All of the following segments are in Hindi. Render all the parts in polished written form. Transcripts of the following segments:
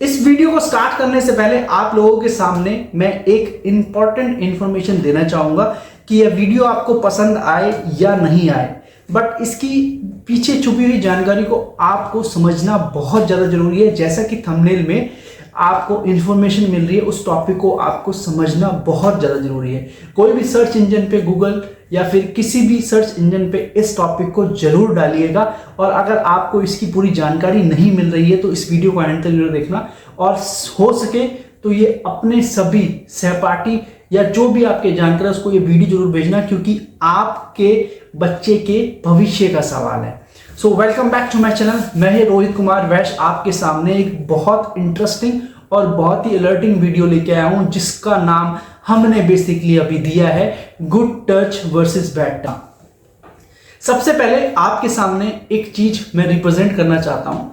इस वीडियो को स्टार्ट करने से पहले आप लोगों के सामने मैं एक इंपॉर्टेंट इंफॉर्मेशन देना चाहूंगा कि यह वीडियो आपको पसंद आए या नहीं आए, बट इसकी पीछे छुपी हुई जानकारी को आपको समझना बहुत ज़्यादा जरूरी है। जैसा कि थंबनेल में आपको इंफॉर्मेशन मिल रही है, उस टॉपिक को आपको समझना बहुत ज़्यादा जरूरी है। कोई भी सर्च इंजन पे, गूगल या फिर किसी भी सर्च इंजन पे इस टॉपिक को जरूर डालिएगा। और अगर आपको इसकी पूरी जानकारी नहीं मिल रही है तो इस वीडियो को एंड तक जरूर देखना, और हो सके तो ये अपने सभी सहपाठी या जो भी आपके जानकार है उसको ये वीडियो जरूर भेजना, क्योंकि आपके बच्चे के भविष्य का सवाल है। So welcome back to my channel. मैं ही रोहित कुमार वैश्य आपके सामने एक बहुत इंटरेस्टिंग और बहुत ही अलर्टिंग वीडियो लेके आया हूं, जिसका नाम हमने बेसिकली अभी दिया है good touch versus bad touch. सबसे पहले आपके सामने एक चीज मैं रिप्रेजेंट करना चाहता हूं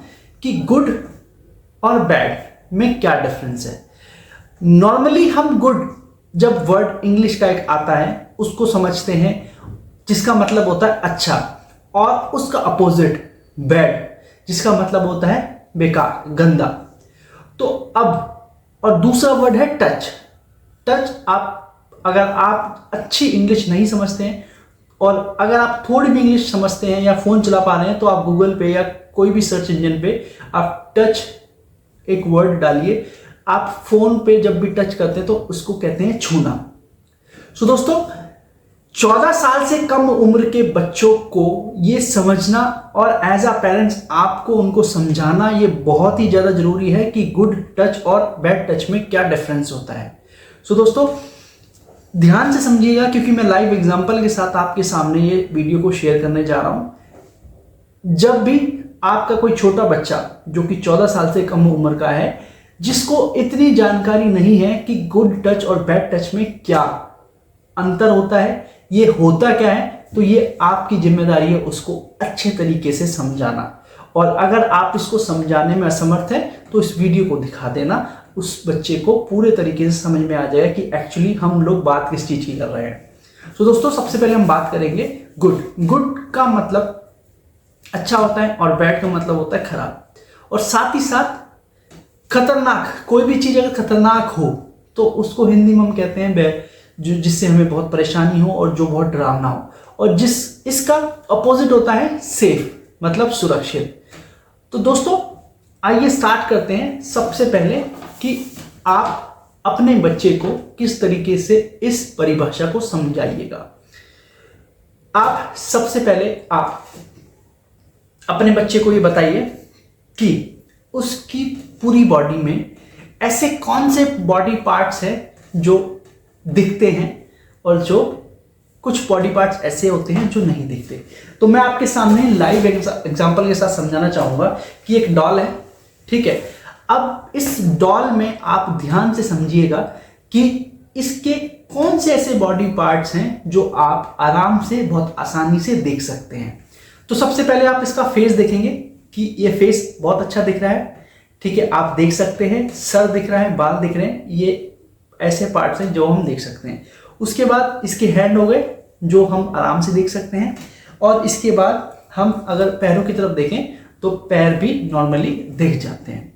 कि गुड और बैड में क्या डिफरेंस है। नॉर्मली हम गुड जब वर्ड इंग्लिश का एक आता है उसको समझते हैं जिसका मतलब होता है अच्छा, और उसका अपोजिट बैड जिसका मतलब होता है बेकार, गंदा। तो अब और दूसरा वर्ड है टच। टच अगर आप अच्छी इंग्लिश नहीं समझते हैं और अगर आप थोड़ी भी इंग्लिश समझते हैं या फोन चला पा रहे हैं तो आप गूगल पे या कोई भी सर्च इंजन पे आप टच एक वर्ड डालिए। आप फोन पे जब भी टच करते हैं तो उसको कहते हैं छूना। सो दोस्तों, 14 साल से कम उम्र के बच्चों को ये समझना और एज अ पेरेंट्स आपको उनको समझाना ये बहुत ही ज़्यादा जरूरी है कि गुड टच और बैड टच में क्या डिफरेंस होता है। सो दोस्तों, ध्यान से समझिएगा क्योंकि मैं लाइव एग्जांपल के साथ आपके सामने ये वीडियो को शेयर करने जा रहा हूं। जब भी आपका कोई छोटा बच्चा जो कि 14 साल से कम उम्र का है, जिसको इतनी जानकारी नहीं है कि गुड टच और बैड टच में क्या अंतर होता है, ये होता क्या है, तो ये आपकी जिम्मेदारी है उसको अच्छे तरीके से समझाना। और अगर आप इसको समझाने में असमर्थ हैं तो इस वीडियो को दिखा देना, उस बच्चे को पूरे तरीके से समझ में आ जाएगा कि एक्चुअली हम लोग बात किस चीज की कर रहे हैं। तो दोस्तों, सबसे पहले हम बात करेंगे गुड। गुड का मतलब अच्छा होता है और बैड का मतलब होता है खराब, और साथ ही साथ खतरनाक। कोई भी चीज अगर खतरनाक हो तो उसको हिंदी में हम कहते हैं बैड, जिससे हमें बहुत परेशानी हो और जो बहुत डरावना हो। और इसका अपोजिट होता है सेफ, मतलब सुरक्षित। तो दोस्तों, आइए स्टार्ट करते हैं सबसे पहले कि आप अपने बच्चे को किस तरीके से इस परिभाषा को समझाइएगा। आप सबसे पहले आप अपने बच्चे को ये बताइए कि उसकी पूरी बॉडी में ऐसे कौन से बॉडी पार्ट्स हैं जो दिखते हैं और जो कुछ बॉडी पार्ट्स ऐसे होते हैं जो नहीं दिखते। तो मैं आपके सामने लाइव एग्जांपल के साथ समझाना चाहूंगा कि एक डॉल है, ठीक है। अब इस डॉल में आप ध्यान से समझिएगा कि इसके कौन से ऐसे बॉडी पार्ट्स हैं जो आप आराम से बहुत आसानी से देख सकते हैं। तो सबसे पहले आप इसका फेस देखेंगे कि ये फेस बहुत अच्छा दिख रहा है, ठीक है, आप देख सकते हैं। सर दिख रहा है, बाल दिख रहे हैं, ये ऐसे पार्ट्स हैं जो हम देख सकते हैं। उसके बाद इसके हैंड हो गए जो हम आराम से देख सकते हैं, और इसके बाद हम अगर पैरों की तरफ देखें तो पैर भी नॉर्मली दिख जाते हैं।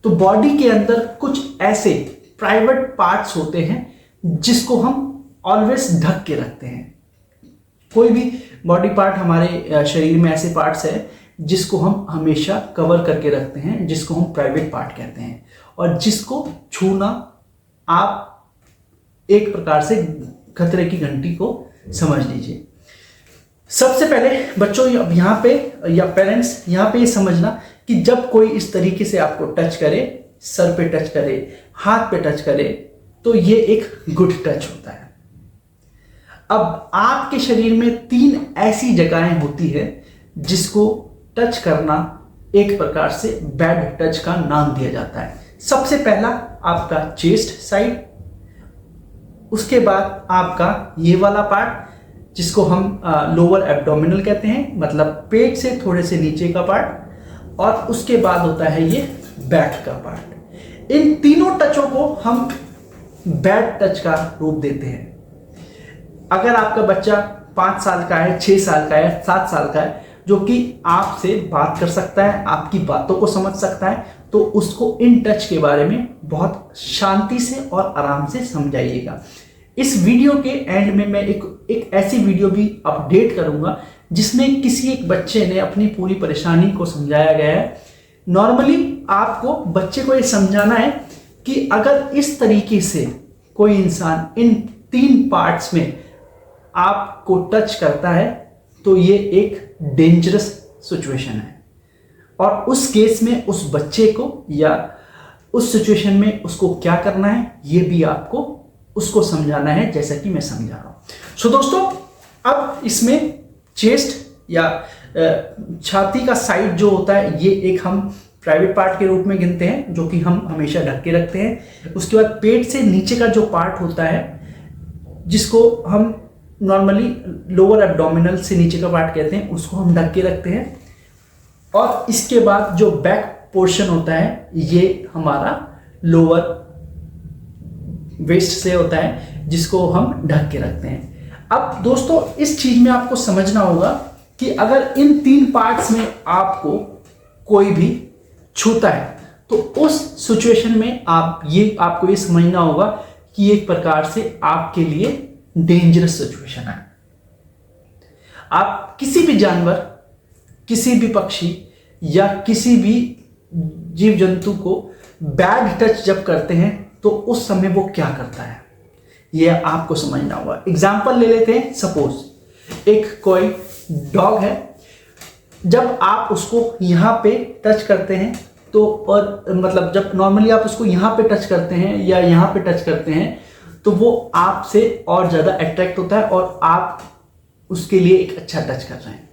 तो बॉडी के अंदर कुछ ऐसे प्राइवेट पार्ट्स होते हैं जिसको हम ऑलवेज ढक के रखते हैं। कोई भी बॉडी पार्ट हमारे शरीर में ऐसे पार्ट्स है जिसको हम हमेशा कवर करके रखते हैं, जिसको हम प्राइवेट पार्ट कहते हैं, और जिसको छूना आप एक प्रकार से खतरे की घंटी को समझ लीजिए। सबसे पहले बच्चों अब यहाँ पे या पेरेंट्स यहाँ पे ये समझना कि जब कोई इस तरीके से आपको टच करे, सर पे टच करे, हाथ पे टच करे, तो ये एक गुड टच होता है। अब आपके शरीर में 3 ऐसी जगहें होती है जिसको टच करना एक प्रकार से बैड टच का नाम दिया जाता है। सबसे पहला आपका चेस्ट साइड, उसके बाद आपका ये वाला पार्ट जिसको हम लोअर एब्डोमिनल कहते हैं, मतलब पेट से थोड़े से नीचे का पार्ट, और उसके बाद होता है ये बैक का पार्ट। इन तीनों टचों को हम बैड टच का रूप देते हैं। अगर आपका बच्चा 5 साल का है, 6 साल का है, 7 साल का है, जो कि आपसे बात कर सकता है, आपकी बातों को समझ सकता है, तो उसको इन टच के बारे में बहुत शांति से और आराम से समझाइएगा। इस वीडियो के एंड में मैं एक ऐसी वीडियो भी अपडेट करूंगा जिसमें किसी एक बच्चे ने अपनी पूरी परेशानी को समझाया गया है। नॉर्मली आपको बच्चे को ये समझाना है कि अगर इस तरीके से कोई इंसान इन 3 पार्ट्स में आपको टच करता है तो ये एक डेंजरस सिचुएशन है, और उस केस में उस बच्चे को या उस सिचुएशन में उसको क्या करना है ये भी आपको उसको समझाना है, जैसा कि मैं समझा रहा हूं। सो दोस्तों, अब इसमें चेस्ट या छाती का साइड जो होता है ये एक हम प्राइवेट पार्ट के रूप में गिनते हैं, जो कि हम हमेशा ढक के रखते हैं। उसके बाद पेट से नीचे का जो पार्ट होता है जिसको हम नॉर्मली लोअर एब्डोमिनल से नीचे का पार्ट कहते हैं, उसको हम ढक के रखते हैं। और इसके बाद जो बैक पोर्शन होता है ये हमारा लोअर वेस्ट से होता है, जिसको हम ढक के रखते हैं। अब दोस्तों, इस चीज में आपको समझना होगा कि अगर इन 3 पार्ट्स में आपको कोई भी छूता है तो उस सिचुएशन में आपको ये समझना होगा कि एक प्रकार से आपके लिए डेंजरस सिचुएशन है। आप किसी भी जानवर, किसी भी पक्षी या किसी भी जीव जंतु को बैड टच जब करते हैं तो उस समय वो क्या करता है ये आपको समझना होगा। एग्जाम्पल ले लेते हैं। सपोज एक कोई डॉग है, जब आप उसको यहाँ पे टच करते हैं तो, और मतलब जब नॉर्मली आप उसको यहाँ पे टच करते हैं या यहाँ पे टच करते हैं तो वो आपसे और ज़्यादा अट्रैक्ट होता है और आप उसके लिए एक अच्छा टच कर रहे हैं।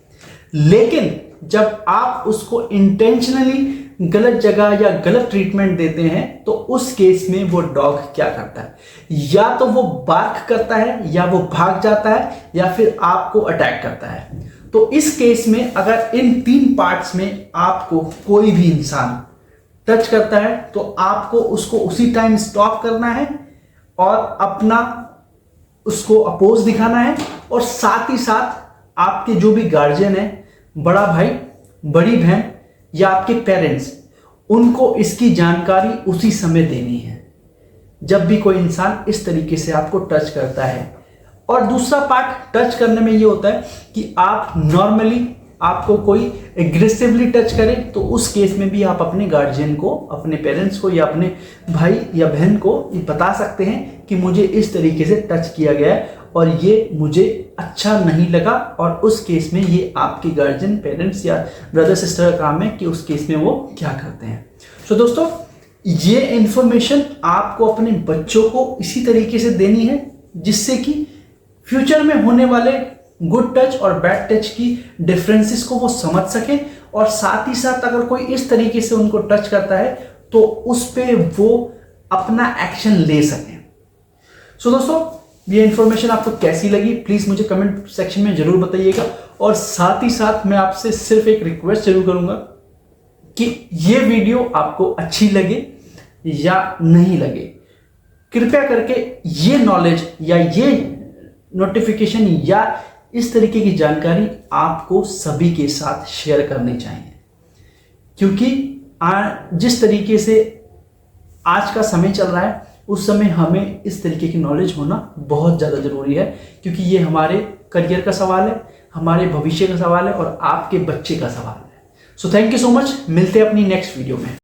लेकिन जब आप उसको इंटेंशनली गलत जगह या गलत ट्रीटमेंट देते हैं तो उस केस में वो डॉग क्या करता है, या तो वो बार्क करता है, या वो भाग जाता है, या फिर आपको अटैक करता है। तो इस केस में अगर इन 3 पार्ट्स में आपको कोई भी इंसान टच करता है तो आपको उसको उसी टाइम स्टॉप करना है और अपना उसको अपोज दिखाना है, और साथ ही साथ आपके जो भी गार्जियन है, बड़ा भाई, बड़ी बहन या आपके पेरेंट्स, उनको इसकी जानकारी उसी समय देनी है जब भी कोई इंसान इस तरीके से आपको टच करता है। और दूसरा पार्ट टच करने में ये होता है कि आप नॉर्मली आपको कोई एग्रेसिवली टच करे तो उस केस में भी आप अपने गार्जियन को, अपने पेरेंट्स को या अपने भाई या बहन को ये बता सकते हैं कि मुझे इस तरीके से टच किया गया है और ये मुझे अच्छा नहीं लगा, और उस केस में ये आपके गार्जियन, पेरेंट्स या ब्रदर सिस्टर का काम है कि उस केस में वो क्या करते हैं। सो दोस्तों, ये इंफॉर्मेशन आपको अपने बच्चों को इसी तरीके से देनी है जिससे कि फ्यूचर में होने वाले गुड टच और बैड टच की डिफरेंसेस को वो समझ सके, और साथ ही साथ अगर कोई इस तरीके से उनको टच करता है तो उस पे वो अपना एक्शन ले सके। सो दोस्तों, ये इंफॉर्मेशन आपको कैसी लगी प्लीज मुझे कमेंट सेक्शन में जरूर बताइएगा, और साथ ही साथ मैं आपसे सिर्फ एक रिक्वेस्ट जरूर करूंगा कि ये वीडियो आपको अच्छी लगे या नहीं लगे, कृपया करके ये नॉलेज या ये नोटिफिकेशन या इस तरीके की जानकारी आपको सभी के साथ शेयर करनी चाहिए, क्योंकि जिस तरीके से आज का समय चल रहा है उस समय हमें इस तरीके की नॉलेज होना बहुत ज़्यादा ज़रूरी है, क्योंकि ये हमारे करियर का सवाल है, हमारे भविष्य का सवाल है और आपके बच्चे का सवाल है। So thank you so much, मिलते हैं अपनी नेक्स्ट वीडियो में।